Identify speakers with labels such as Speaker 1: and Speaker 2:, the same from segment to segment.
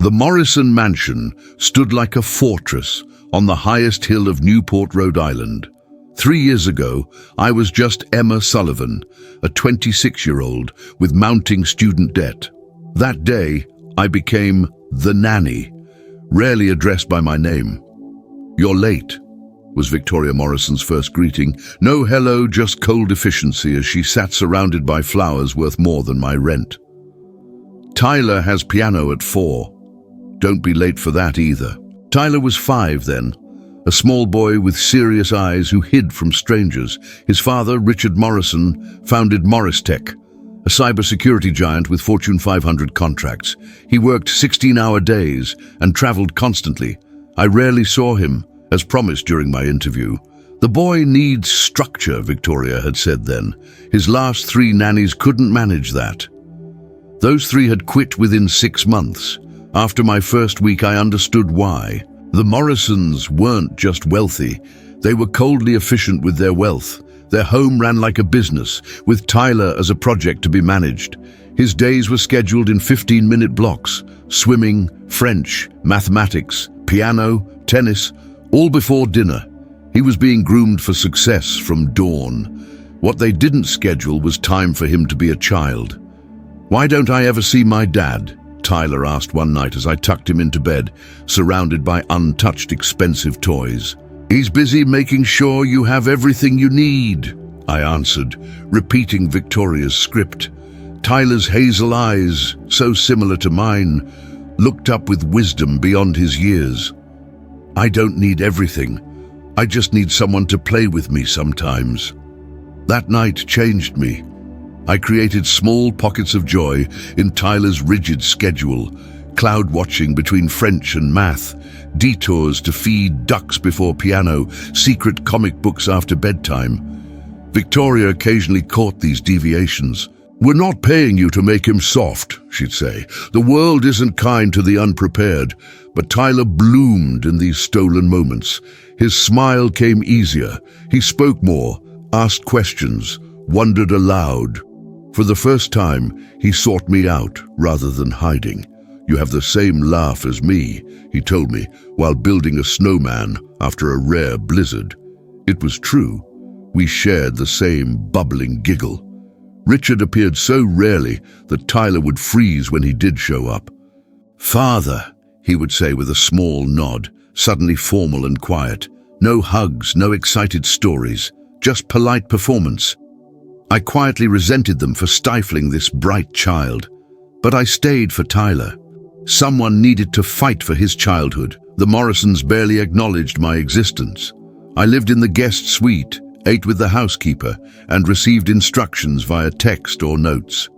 Speaker 1: The Morrison mansion stood like a fortress on the highest hill of Newport, Rhode Island. 3 years ago, I was just Emma Sullivan, a 26-year-old with mounting student debt. That day, I became the Nanny, rarely addressed by my name. "You're late," was Victoria Morrison's first greeting. No hello, just cold efficiency as she sat surrounded by flowers worth more than my rent. "Tyler has piano at 4. Don't be late for that either." Tyler was 5 then, a small boy with serious eyes who hid from strangers. His father, Richard Morrison, founded Morris Tech, a cybersecurity giant with Fortune 500 contracts. He worked 16-hour days and traveled constantly. I rarely saw him, as promised during my interview. "The boy needs structure," Victoria had said then. His last 3 nannies couldn't manage that. Those 3 had quit within 6 months. After my first week, I understood why. The Morrisons weren't just wealthy. They were coldly efficient with their wealth. Their home ran like a business, with Tyler as a project to be managed. His days were scheduled in 15-minute blocks: swimming, French, mathematics, piano, tennis, all before dinner. He was being groomed for success from dawn. What they didn't schedule was time for him to be a child. "Why don't I ever see my dad?" Tyler asked one night as I tucked him into bed, surrounded by untouched expensive toys. "He's busy making sure you have everything you need," I answered, repeating Victoria's script. Tyler's hazel eyes, so similar to mine, looked up with wisdom beyond his years. "I don't need everything. I just need someone to play with me sometimes." That night changed me. I created small pockets of joy in Tyler's rigid schedule, cloud watching between French and math, detours to feed ducks before piano, secret comic books after bedtime. Victoria occasionally caught these deviations. "We're not paying you to make him soft," she'd say. "The world isn't kind to the unprepared." But Tyler bloomed in these stolen moments. His smile came easier. He spoke more, asked questions, wondered aloud. For the first time, he sought me out rather than hiding. "You have the same laugh as me," he told me, while building a snowman after a rare blizzard. It was true. We shared the same bubbling giggle. Richard appeared so rarely that Tyler would freeze when he did show up. "Father," he would say with a small nod, suddenly formal and quiet. No hugs, no excited stories, just polite performance. I quietly resented them for stifling this bright child. But I stayed for Tyler. Someone needed to fight for his childhood. The Morrisons barely acknowledged my existence. I lived in the guest suite, ate with the housekeeper, and received instructions via text or notes.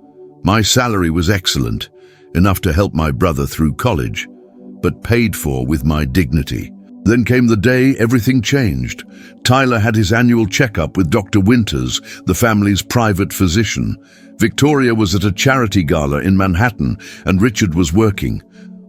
Speaker 1: My salary was excellent, enough to help my brother through college, but paid for with my dignity. Then came the day everything changed. Tyler had his annual checkup with Dr. Winters, the family's private physician. Victoria was at a charity gala in Manhattan, and Richard was working.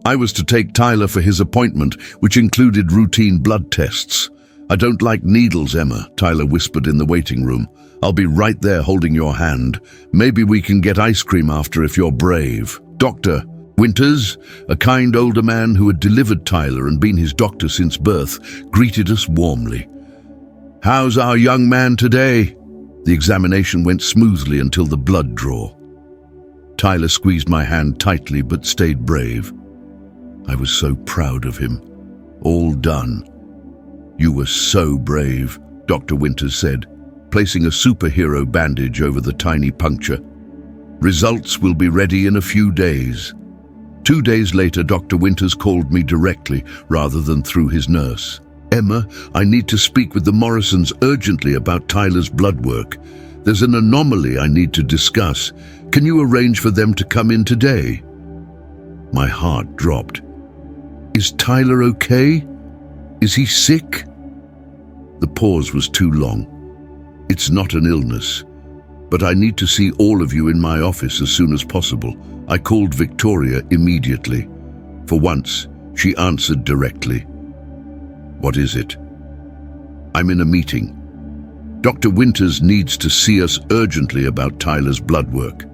Speaker 1: I was to take Tyler for his appointment, which included routine blood tests. "I don't like needles, Emma," Tyler whispered in the waiting room. "I'll be right there holding your hand. Maybe we can get ice cream after if you're brave." Dr. Winters, a kind older man who had delivered Tyler and been his doctor since birth, greeted us warmly. "How's our young man today?" The examination went smoothly until the blood draw. Tyler squeezed my hand tightly but stayed brave. I was so proud of him. "All done." "You were so brave," Dr. Winters said, placing a superhero bandage over the tiny puncture. "Results will be ready in a few days." 2 days later, Dr. Winters called me directly rather than through his nurse. "Emma, I need to speak with the Morrisons urgently about Tyler's blood work. There's an anomaly I need to discuss. Can you arrange for them to come in today?" My heart dropped. "Is Tyler okay? Is he sick?" The pause was too long. "It's not an illness, but I need to see all of you in my office as soon as possible." I called Victoria immediately. For once, she answered directly. "What is it?" "I'm in a meeting. Dr. Winters needs to see us urgently about Tyler's blood work.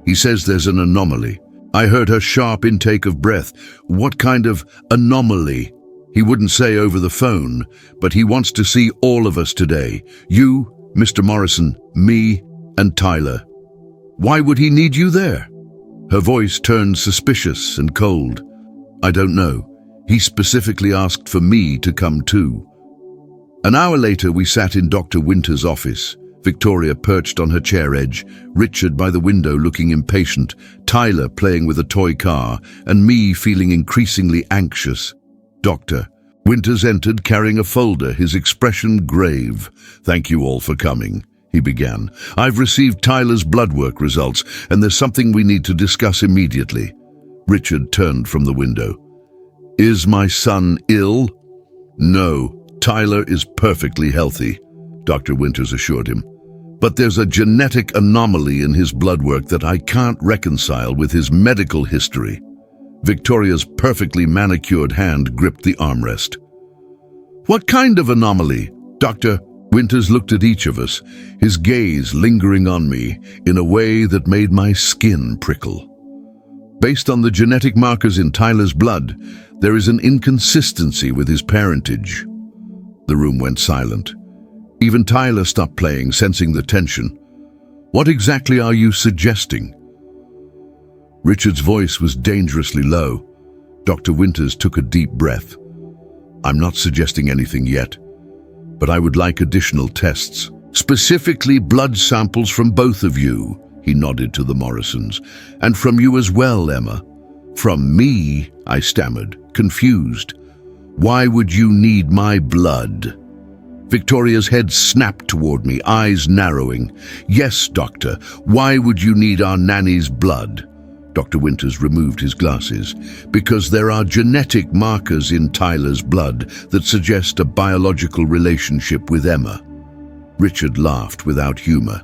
Speaker 1: He says there's an anomaly." I heard her sharp intake of breath. What kind of anomaly? He wouldn't say over the phone, but he wants to see all of us today. You, Mr. Morrison, me, and Tyler. Why would he need you there? Her voice turned suspicious and cold. I don't know. He specifically asked for me to come too. An hour later, we sat in Dr. Winter's office. Victoria perched on her chair edge, Richard by the window looking impatient, Tyler playing with a toy car, and me feeling increasingly anxious. Dr. Winters entered carrying a folder, his expression grave. Thank you all for coming, he began. I've received Tyler's blood work results, and there's something we need to discuss immediately. Richard turned from the window. Is my son ill? No, Tyler is perfectly healthy, Dr. Winters assured him. But there's a genetic anomaly in his blood work that I can't reconcile with his medical history. Victoria's perfectly manicured hand gripped the armrest. What kind of anomaly? Dr. Winters looked at each of us, his gaze lingering on me in a way that made my skin prickle. Based on the genetic markers in Tyler's blood, there is an inconsistency with his parentage. The room went silent. Even Tyler stopped playing, sensing the tension. What exactly are you suggesting? Richard's voice was dangerously low. Dr. Winters took a deep breath. I'm not suggesting anything yet, but I would like additional tests. Specifically blood samples from both of you, he nodded to the Morrisons, and from you as well, Emma. From me, I stammered, confused. Why would you need my blood? Victoria's head snapped toward me, eyes narrowing. Yes, doctor, why would you need our Nanny's blood? Dr. Winters removed his glasses. Because there are genetic markers in Tyler's blood that suggest a biological relationship with Emma. Richard laughed without humor.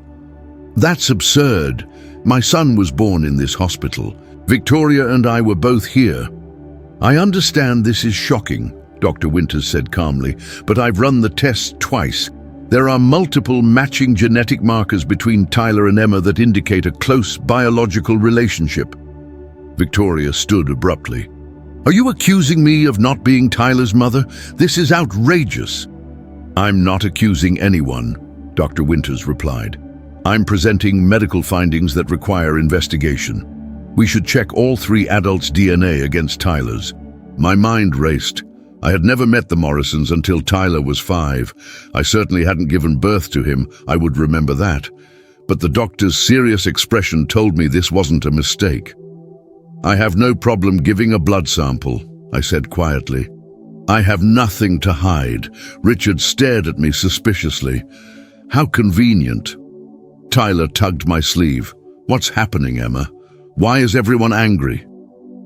Speaker 1: That's absurd. My son was born in this hospital. Victoria and I were both here. I understand this is shocking, Dr. Winters said calmly, but I've run the tests twice. There are multiple matching genetic markers between Tyler and Emma that indicate a close biological relationship. Victoria stood abruptly. Are you accusing me of not being Tyler's mother? This is outrageous. I'm not accusing anyone, Dr. Winters replied. I'm presenting medical findings that require investigation. We should check all three adults' DNA against Tyler's. My mind raced. I had never met the Morrisons until Tyler was 5. I certainly hadn't given birth to him, I would remember that. But the doctor's serious expression told me this wasn't a mistake. I have no problem giving a blood sample, I said quietly. I have nothing to hide. Richard stared at me suspiciously. How convenient. Tyler tugged my sleeve. What's happening, Emma? Why is everyone angry?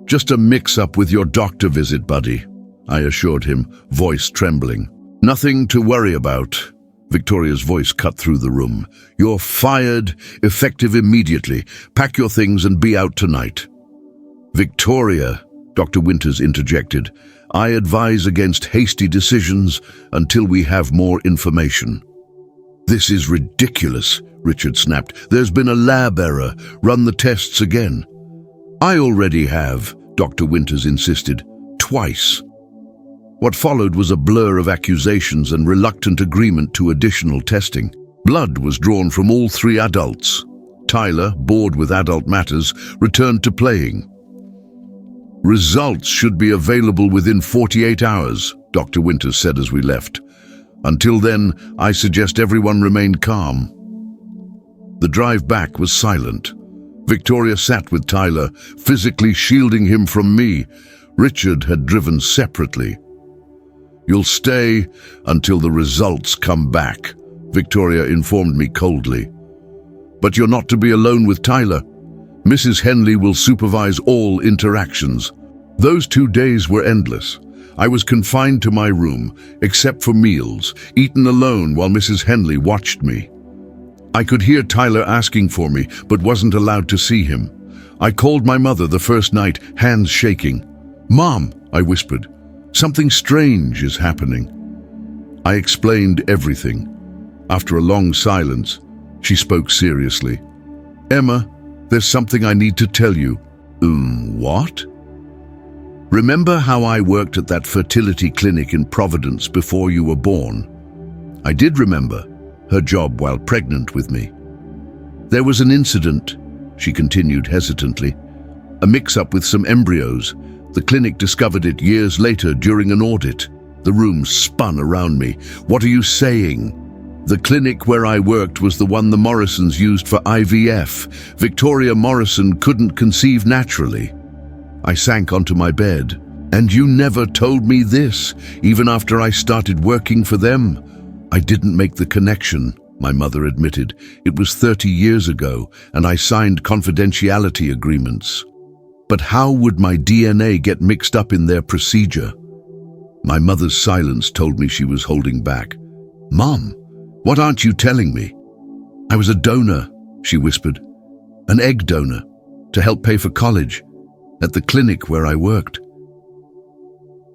Speaker 1: Just a mix-up with your doctor visit, buddy, I assured him, voice trembling. Nothing to worry about. Victoria's voice cut through the room. You're fired, effective immediately. Pack your things and be out tonight. Victoria, Dr. Winters interjected, I advise against hasty decisions until we have more information. This is ridiculous, Richard snapped. There's been a lab error. Run the tests again. I already have, Dr. Winters insisted. Twice. What followed was a blur of accusations and reluctant agreement to additional testing. Blood was drawn from all three adults. Tyler, bored with adult matters, returned to playing. Results should be available within 48 hours, Dr. Winters said as we left. Until then, I suggest everyone remain calm. The drive back was silent. Victoria sat with Tyler, physically shielding him from me. Richard had driven separately. You'll stay until the results come back, Victoria informed me coldly. But you're not to be alone with Tyler. Mrs. Henley will supervise all interactions. Those 2 days were endless. I was confined to my room, except for meals, eaten alone while Mrs. Henley watched me. I could hear Tyler asking for me, but wasn't allowed to see him. I called my mother the first night, hands shaking. Mom, I whispered, something strange is happening. I explained everything. After a long silence, she spoke seriously. Emma, there's something I need to tell you. What? Remember how I worked at that fertility clinic in Providence before you were born? I did remember her job while pregnant with me. There was an incident, she continued hesitantly. A mix-up with some embryos. The clinic discovered it years later during an audit. The room spun around me. What are you saying? The clinic where I worked was the one the Morrisons used for IVF. Victoria Morrison couldn't conceive naturally. I sank onto my bed. And you never told me this, even after I started working for them. I didn't make the connection, my mother admitted. It was 30 years ago, and I signed confidentiality agreements. But how would my DNA get mixed up in their procedure? My mother's silence told me she was holding back. Mom, what aren't you telling me? I was a donor, she whispered. An egg donor, to help pay for college, at the clinic where I worked.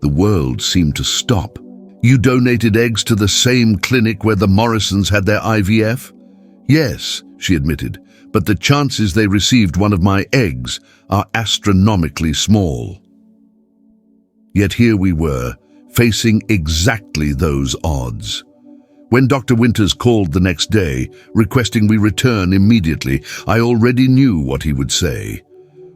Speaker 1: The world seemed to stop. You donated eggs to the same clinic where the Morrisons had their IVF? Yes, she admitted, but the chances they received one of my eggs are astronomically small. Yet here we were, facing exactly those odds. When Dr. Winters called the next day, requesting we return immediately, I already knew what he would say.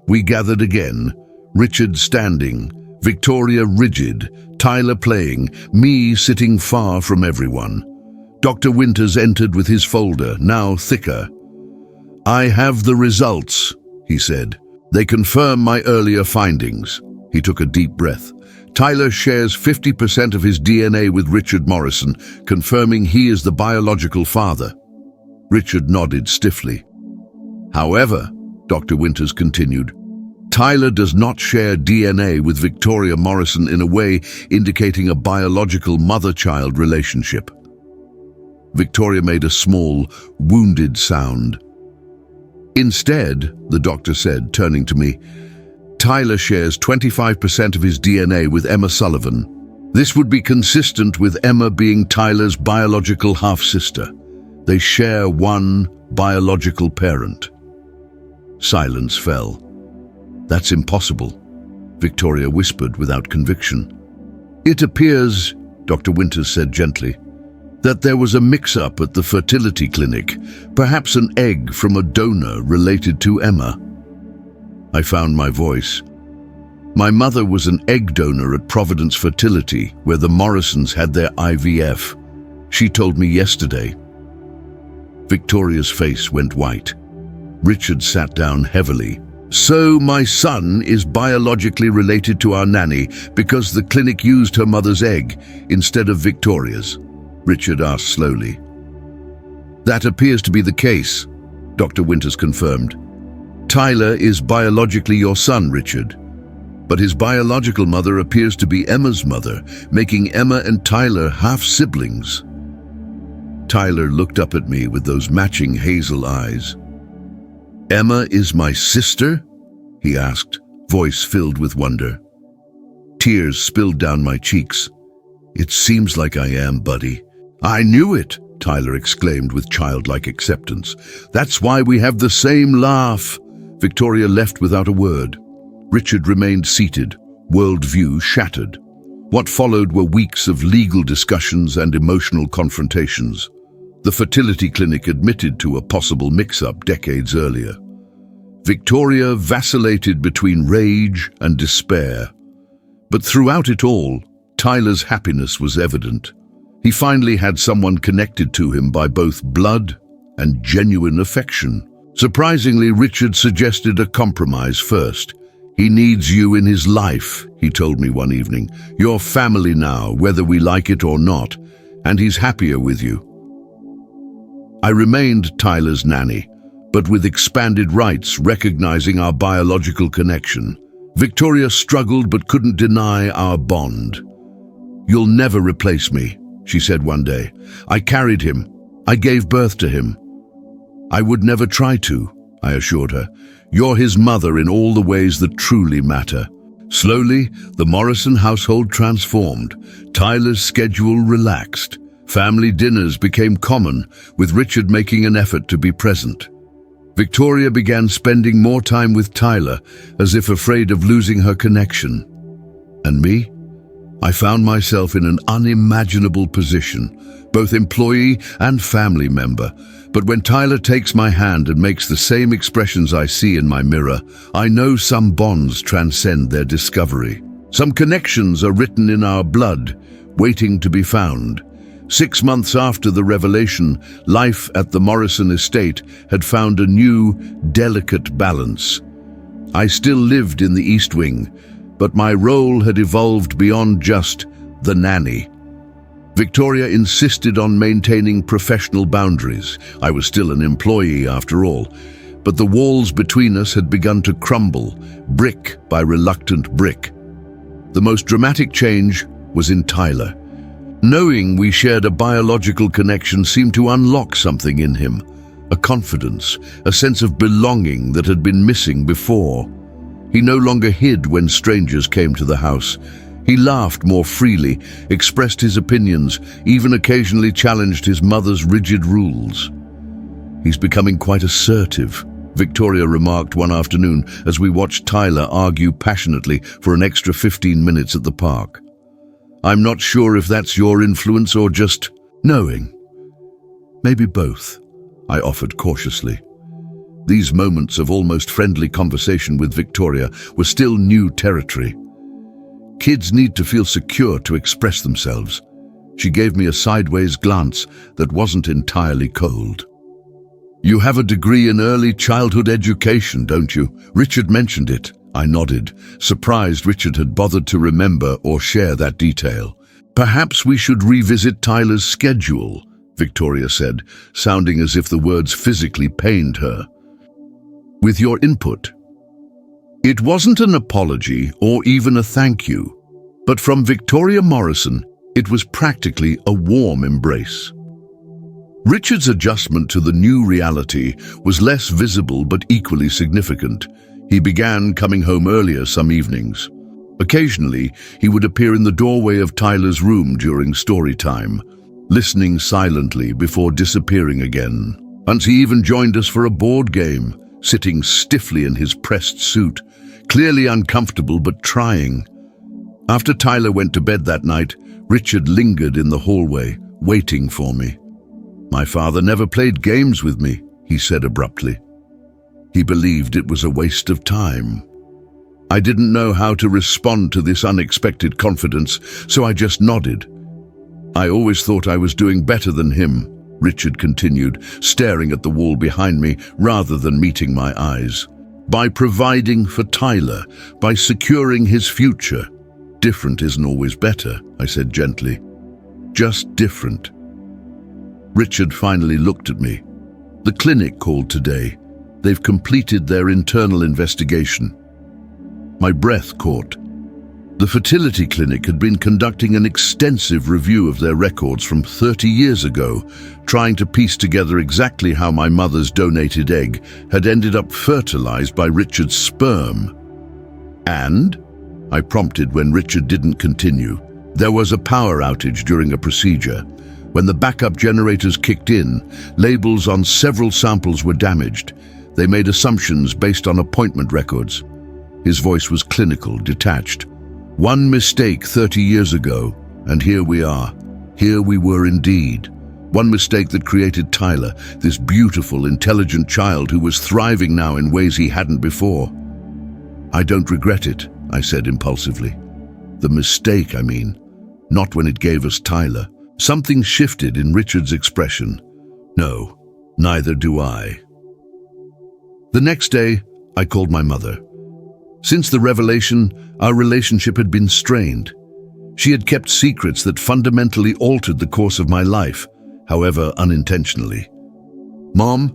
Speaker 1: We gathered again, Richard standing, Victoria rigid, Tyler playing, me sitting far from everyone. Dr. Winters entered with his folder, now thicker. I have the results, he said. They confirm my earlier findings. He took a deep breath. Tyler shares 50% of his DNA with Richard Morrison, confirming he is the biological father. Richard nodded stiffly. However, Dr. Winters continued, Tyler does not share DNA with Victoria Morrison in a way indicating a biological mother-child relationship. Victoria made a small, wounded sound. Instead, the doctor said, turning to me, Tyler shares 25% of his DNA with Emma Sullivan. This would be consistent with Emma being Tyler's biological half-sister. They share one biological parent. Silence fell. That's impossible, Victoria whispered without conviction. It appears, Dr. Winters said gently, that there was a mix-up at the fertility clinic, perhaps an egg from a donor related to Emma. I found my voice. My mother was an egg donor at Providence Fertility, where the Morrisons had their IVF. She told me yesterday. Victoria's face went white. Richard sat down heavily. So my son is biologically related to our nanny because the clinic used her mother's egg instead of Victoria's? Richard asked slowly. That appears to be the case, Dr. Winters confirmed. Tyler is biologically your son, Richard, but his biological mother appears to be Emma's mother, making Emma and Tyler half-siblings. Tyler looked up at me with those matching hazel eyes. Emma is my sister? He asked, voice filled with wonder. Tears spilled down my cheeks. It seems like I am, buddy. I knew it, Tyler exclaimed with childlike acceptance. That's why we have the same laugh. Victoria left without a word. Richard remained seated, worldview shattered. What followed were weeks of legal discussions and emotional confrontations. The fertility clinic admitted to a possible mix-up decades earlier. Victoria vacillated between rage and despair. But throughout it all, Tyler's happiness was evident. He finally had someone connected to him by both blood and genuine affection. Surprisingly, Richard suggested a compromise first. He needs you in his life, he told me one evening. You're family now, whether we like it or not, and he's happier with you. I remained Tyler's nanny, but with expanded rights recognizing our biological connection. Victoria struggled but couldn't deny our bond. You'll never replace me, she said one day. I carried him. I gave birth to him. I would never try to, I assured her. You're his mother in all the ways that truly matter. Slowly, the Morrison household transformed. Tyler's schedule relaxed. Family dinners became common, with Richard making an effort to be present. Victoria began spending more time with Tyler, as if afraid of losing her connection. And me? I found myself in an unimaginable position, both employee and family member. But when Tyler takes my hand and makes the same expressions I see in my mirror, I know some bonds transcend their discovery. Some connections are written in our blood, waiting to be found. 6 months after the revelation, life at the Morrison estate had found a new, delicate balance. I still lived in the East Wing, but my role had evolved beyond just the nanny. Victoria insisted on maintaining professional boundaries. I was still an employee after all, but the walls between us had begun to crumble, brick by reluctant brick. The most dramatic change was in Tyler. Knowing we shared a biological connection seemed to unlock something in him, a confidence, a sense of belonging that had been missing before. He no longer hid when strangers came to the house. He laughed more freely, expressed his opinions, even occasionally challenged his mother's rigid rules. "He's becoming quite assertive," Victoria remarked one afternoon as we watched Tyler argue passionately for an extra 15 minutes at the park. "I'm not sure if that's your influence or just knowing." "Maybe both," I offered cautiously. These moments of almost friendly conversation with Victoria were still new territory. Kids need to feel secure to express themselves. She gave me a sideways glance that wasn't entirely cold. "You have a degree in early childhood education, don't you? Richard mentioned it." I nodded, surprised Richard had bothered to remember or share that detail. "Perhaps we should revisit Tyler's schedule," Victoria said, sounding as if the words physically pained her. "With your input." It wasn't an apology or even a thank you, but from Victoria Morrison, it was practically a warm embrace. Richard's adjustment to the new reality was less visible but equally significant. He began coming home earlier some evenings. Occasionally, he would appear in the doorway of Tyler's room during story time, listening silently before disappearing again. Once he even joined us for a board game, sitting stiffly in his pressed suit, clearly uncomfortable but trying. After Tyler went to bed that night, Richard lingered in the hallway, waiting for me. "My father never played games with me," he said abruptly. He believed it was a waste of time. I didn't know how to respond to this unexpected confidence, so I just nodded. "I always thought I was doing better than him," Richard continued, staring at the wall behind me rather than meeting my eyes. "By providing for Tyler, by securing his future. Different isn't always better," I said gently. "Just different." Richard finally looked at me. "The clinic called today. They've completed their internal investigation." My breath caught. The fertility clinic had been conducting an extensive review of their records from 30 years ago, trying to piece together exactly how my mother's donated egg had ended up fertilized by Richard's sperm. "And?" I prompted when Richard didn't continue. "There was a power outage during a procedure. When the backup generators kicked in, labels on several samples were damaged. They made assumptions based on appointment records." His voice was clinical, detached. "One mistake 30 years ago, and here we are. Here we were indeed. One mistake that created Tyler, this beautiful, intelligent child who was thriving now in ways he hadn't before." "I don't regret it," I said impulsively. "The mistake, I mean. Not when it gave us Tyler." Something shifted in Richard's expression. "No, neither do I." The next day, I called my mother. Since the revelation, our relationship had been strained. She had kept secrets that fundamentally altered the course of my life, however unintentionally. "Mom,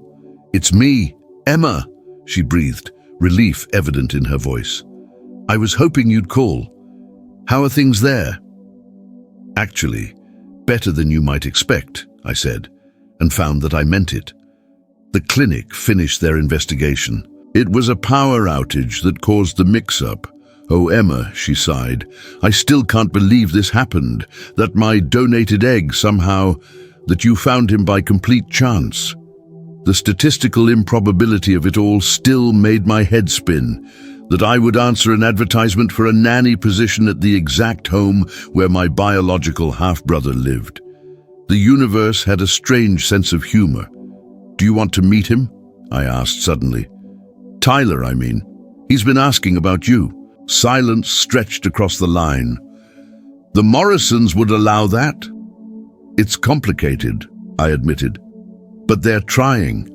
Speaker 1: it's me, Emma," she breathed, relief evident in her voice. "I was hoping you'd call. How are things there?" "Actually, better than you might expect," I said, and found that I meant it. The clinic finished their investigation. "It was a power outage that caused the mix-up. Oh, Emma," she sighed, "I still can't believe this happened, that my donated egg somehow, that you found him by complete chance." The statistical improbability of it all still made my head spin, that I would answer an advertisement for a nanny position at the exact home where my biological half-brother lived. The universe had a strange sense of humor. "Do you want to meet him?" I asked suddenly. "Tyler, I mean. He's been asking about you." Silence stretched across the line. "The Morrisons would allow that?" "It's complicated," I admitted. "But they're trying.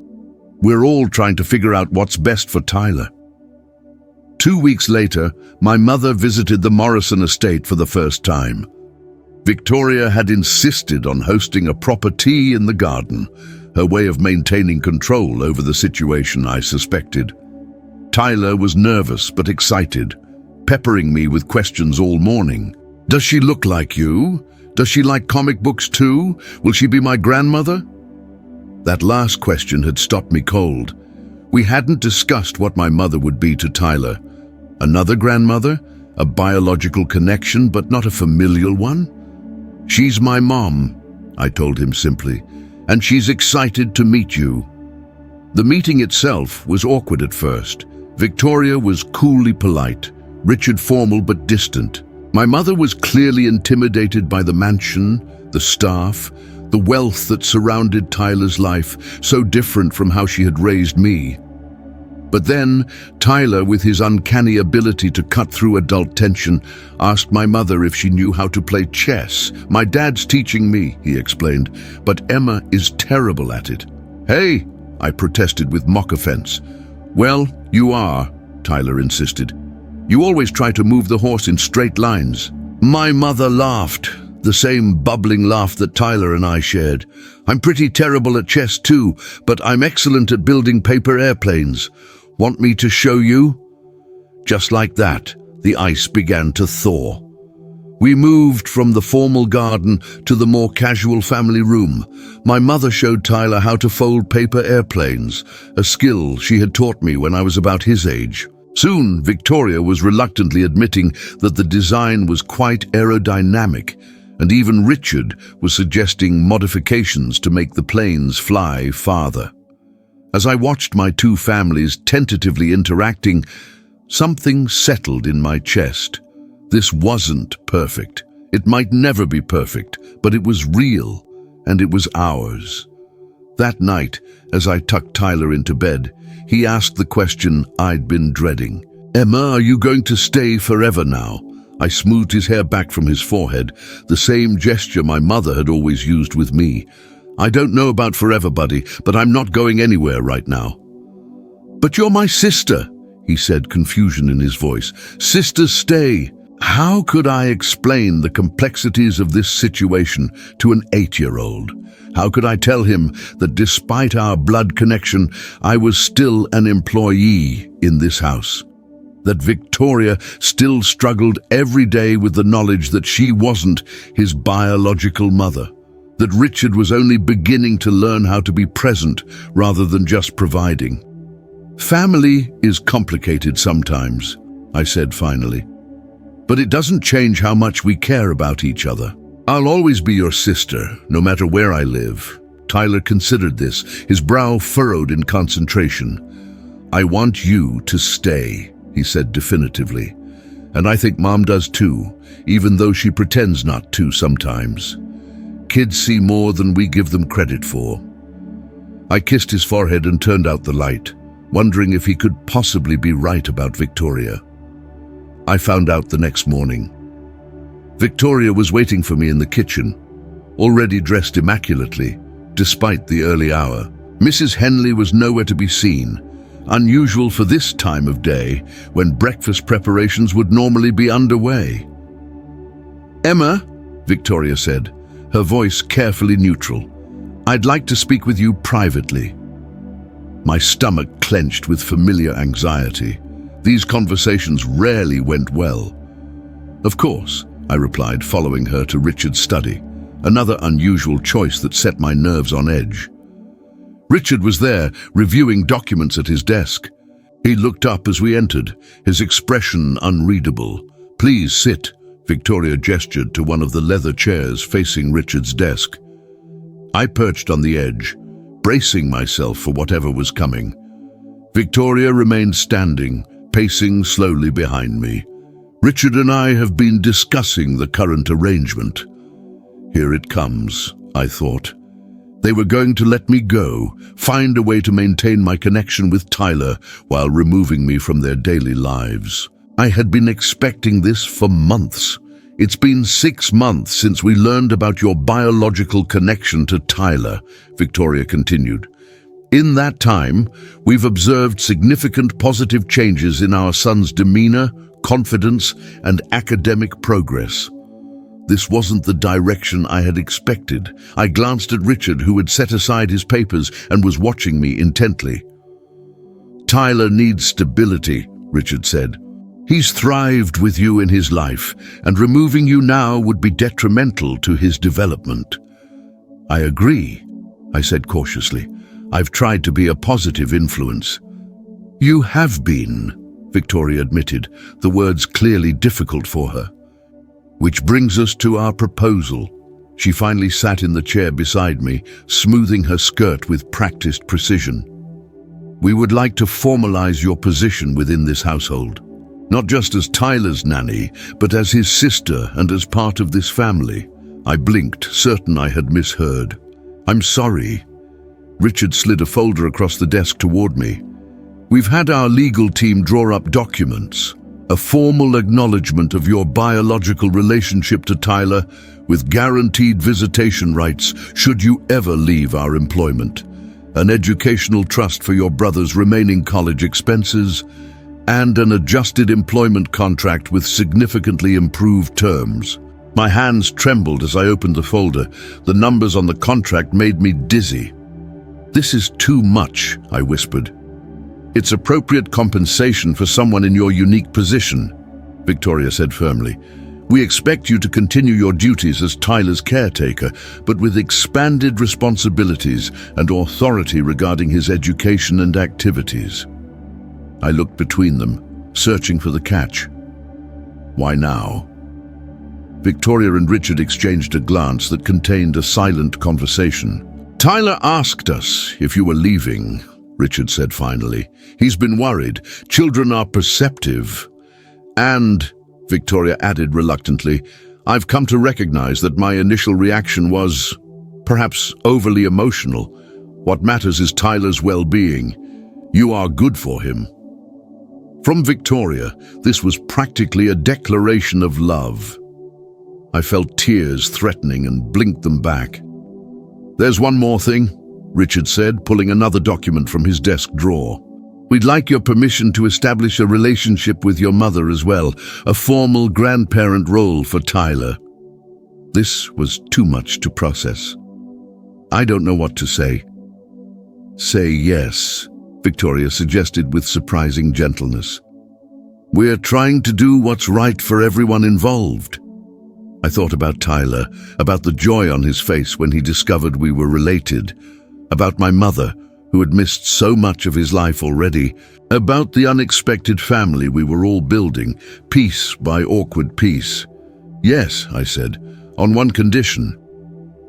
Speaker 1: We're all trying to figure out what's best for Tyler." 2 weeks later, my mother visited the Morrison estate for the first time. Victoria had insisted on hosting a proper tea in the garden, her way of maintaining control over the situation, I suspected. Tyler was nervous but excited, peppering me with questions all morning. "Does she look like you? Does she like comic books too? Will she be my grandmother?" That last question had stopped me cold. We hadn't discussed what my mother would be to Tyler. Another grandmother? A biological connection, but not a familial one? "She's my mom," I told him simply, "and she's excited to meet you." The meeting itself was awkward at first. Victoria was coolly polite, Richard formal but distant. My mother was clearly intimidated by the mansion, the staff, the wealth that surrounded Tyler's life, so different from how she had raised me. But then, Tyler, with his uncanny ability to cut through adult tension, asked my mother if she knew how to play chess. "My dad's teaching me," he explained, "but Emma is terrible at it." "Hey," I protested with mock offense. "Well, you are," Tyler insisted. "You always try to move the horse in straight lines." My mother laughed, the same bubbling laugh that Tyler and I shared. "I'm pretty terrible at chess too, but I'm excellent at building paper airplanes. Want me to show you?" Just like that, the ice began to thaw. We moved from the formal garden to the more casual family room. My mother showed Tyler how to fold paper airplanes, a skill she had taught me when I was about his age. Soon, Victoria was reluctantly admitting that the design was quite aerodynamic, and even Richard was suggesting modifications to make the planes fly farther. As I watched my two families tentatively interacting, something settled in my chest. This wasn't perfect. It might never be perfect, but it was real, and it was ours. That night, as I tucked Tyler into bed, he asked the question I'd been dreading. "Emma, are you going to stay forever now?" I smoothed his hair back from his forehead, the same gesture my mother had always used with me. "I don't know about forever, buddy, but I'm not going anywhere right now." "But you're my sister," he said, confusion in his voice. "Sisters stay." How could I explain the complexities of this situation to an 8-year-old? How could I tell him that despite our blood connection, I was still an employee in this house? That Victoria still struggled every day with the knowledge that she wasn't his biological mother? That Richard was only beginning to learn how to be present rather than just providing? "Family is complicated sometimes," I said finally. "But it doesn't change how much we care about each other. I'll always be your sister, no matter where I live." Tyler considered this, his brow furrowed in concentration. "I want you to stay," he said definitively. "And I think Mom does too, even though she pretends not to sometimes. Kids see more than we give them credit for." I kissed his forehead and turned out the light, wondering if he could possibly be right about Victoria. I found out the next morning. Victoria was waiting for me in the kitchen, already dressed immaculately, despite the early hour. Mrs. Henley was nowhere to be seen, unusual for this time of day when breakfast preparations would normally be underway. "Emma," Victoria said, her voice carefully neutral, "I'd like to speak with you privately." My stomach clenched with familiar anxiety. These conversations rarely went well. "Of course," I replied, following her to Richard's study, another unusual choice that set my nerves on edge. Richard was there, reviewing documents at his desk. He looked up as we entered, his expression unreadable. "Please sit," Victoria gestured to one of the leather chairs facing Richard's desk. I perched on the edge, bracing myself for whatever was coming. Victoria remained standing, pacing slowly behind me. Richard and I have been discussing the current arrangement. Here it comes, I thought. They were going to let me go, find a way to maintain my connection with Tyler while removing me from their daily lives. I had been expecting this for months. It's been 6 months since we learned about your biological connection to Tyler, Victoria continued. In that time, we've observed significant positive changes in our son's demeanor, confidence, and academic progress. This wasn't the direction I had expected. I glanced at Richard, who had set aside his papers and was watching me intently. Tyler needs stability, Richard said. He's thrived with you in his life, and removing you now would be detrimental to his development. I agree, I said cautiously. I've tried to be a positive influence. You have been, Victoria admitted, the words clearly difficult for her. Which brings us to our proposal. She finally sat in the chair beside me, smoothing her skirt with practiced precision. We would like to formalize your position within this household, not just as Tyler's nanny, but as his sister and as part of this family. I blinked, certain I had misheard. I'm sorry. Richard slid a folder across the desk toward me. We've had our legal team draw up documents. A formal acknowledgement of your biological relationship to Tyler with guaranteed visitation rights should you ever leave our employment, an educational trust for your brother's remaining college expenses, and an adjusted employment contract with significantly improved terms. My hands trembled as I opened the folder. The numbers on the contract made me dizzy. This is too much, I whispered. It's appropriate compensation for someone in your unique position, Victoria said firmly. We expect you to continue your duties as Tyler's caretaker, but with expanded responsibilities and authority regarding his education and activities. I looked between them, searching for the catch. Why now? Victoria and Richard exchanged a glance that contained a silent conversation. Tyler asked us if you were leaving, Richard said finally. He's been worried. Children are perceptive. And, Victoria added reluctantly, I've come to recognize that my initial reaction was perhaps overly emotional. What matters is Tyler's well-being. You are good for him. From Victoria, this was practically a declaration of love. I felt tears threatening and blinked them back. There's one more thing, Richard said, pulling another document from his desk drawer. We'd like your permission to establish a relationship with your mother as well, a formal grandparent role for Tyler. This was too much to process. I don't know what to say. Say yes, Victoria suggested with surprising gentleness. We're trying to do what's right for everyone involved. I thought about Tyler, about the joy on his face when he discovered we were related, about my mother, who had missed so much of his life already, about the unexpected family we were all building, piece by awkward piece. Yes, I said, on one condition.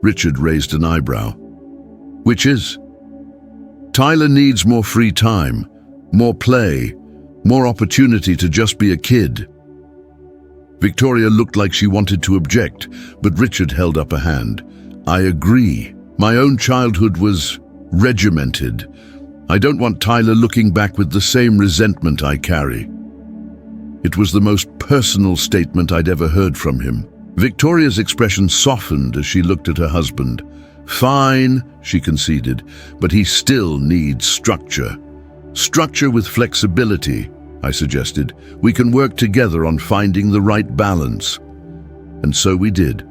Speaker 1: Richard raised an eyebrow. Which is? Tyler needs more free time, more play, more opportunity to just be a kid. Victoria looked like she wanted to object, but Richard held up a hand. I agree. My own childhood was regimented. I don't want Tyler looking back with the same resentment I carry. It was the most personal statement I'd ever heard from him. Victoria's expression softened as she looked at her husband. Fine, she conceded, but he still needs structure. Structure with flexibility, I suggested. We can work together on finding the right balance. And so we did.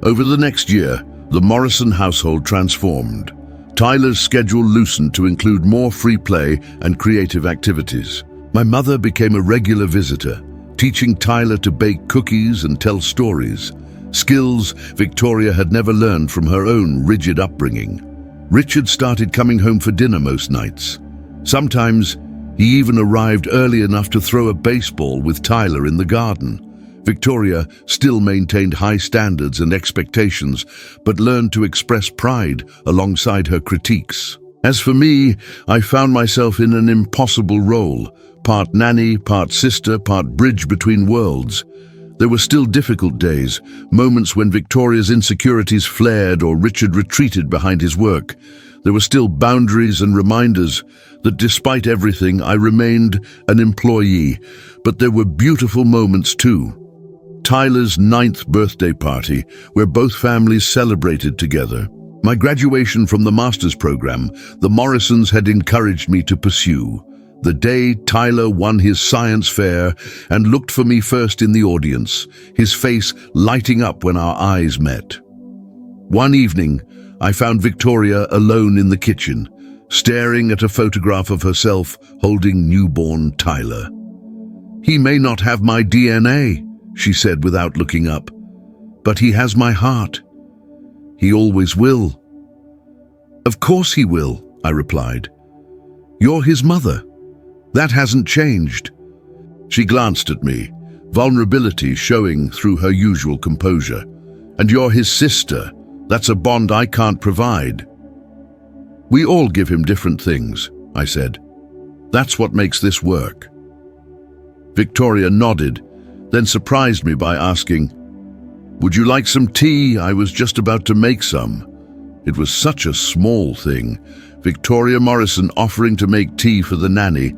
Speaker 1: Over the next year, the Morrison household transformed. Tyler's schedule loosened to include more free play and creative activities. My mother became a regular visitor, teaching Tyler to bake cookies and tell stories, skills Victoria had never learned from her own rigid upbringing. Richard started coming home for dinner most nights. Sometimes he even arrived early enough to throw a baseball with Tyler in the garden. Victoria still maintained high standards and expectations, but learned to express pride alongside her critiques. As for me, I found myself in an impossible role, part nanny, part sister, part bridge between worlds. There were still difficult days, moments when Victoria's insecurities flared or Richard retreated behind his work. There were still boundaries and reminders that despite everything, I remained an employee. But there were beautiful moments too. Tyler's 9th birthday party, where both families celebrated together. My graduation from the master's program, the Morrisons had encouraged me to pursue. The day Tyler won his science fair and looked for me first in the audience, his face lighting up when our eyes met. One evening, I found Victoria alone in the kitchen, staring at a photograph of herself holding newborn Tyler. "He may not have my DNA," she said without looking up, "but he has my heart. He always will." "Of course he will," I replied. "You're his mother. That hasn't changed." She glanced at me, vulnerability showing through her usual composure. "And you're his sister. That's a bond I can't provide." "We all give him different things," I said. "That's what makes this work." Victoria nodded, then surprised me by asking, "Would you like some tea? I was just about to make some." It was such a small thing, Victoria Morrison offering to make tea for the nanny,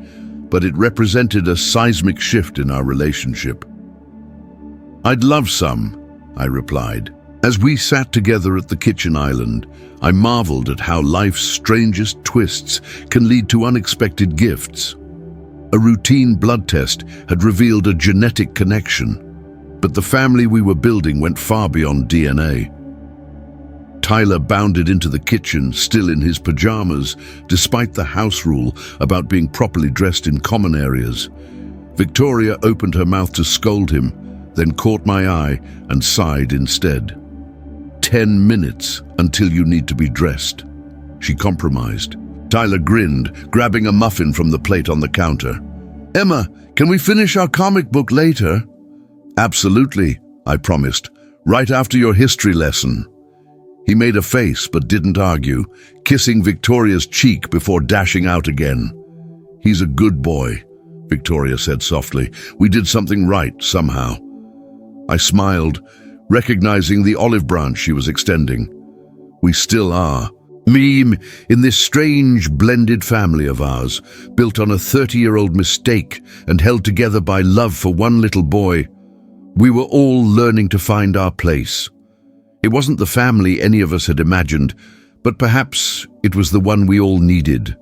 Speaker 1: but it represented a seismic shift in our relationship. "I'd love some," I replied. As we sat together at the kitchen island, I marveled at how life's strangest twists can lead to unexpected gifts. A routine blood test had revealed a genetic connection, but the family we were building went far beyond DNA. Tyler bounded into the kitchen, still in his pajamas, despite the house rule about being properly dressed in common areas. Victoria opened her mouth to scold him, then caught my eye and sighed instead. 10 minutes until you need to be dressed," she compromised. Tyler grinned, grabbing a muffin from the plate on the counter. "Emma, can we finish our comic book later?" "Absolutely," I promised, "right after your history lesson." He made a face but didn't argue, kissing Victoria's cheek before dashing out again. "He's a good boy," Victoria said softly. "We did something right, somehow." I smiled, recognizing the olive branch she was extending. "We still are. Me, in this strange blended family of ours, built on a 30-year-old mistake and held together by love for one little boy. We were all learning to find our place. It wasn't the family any of us had imagined, but perhaps it was the one we all needed."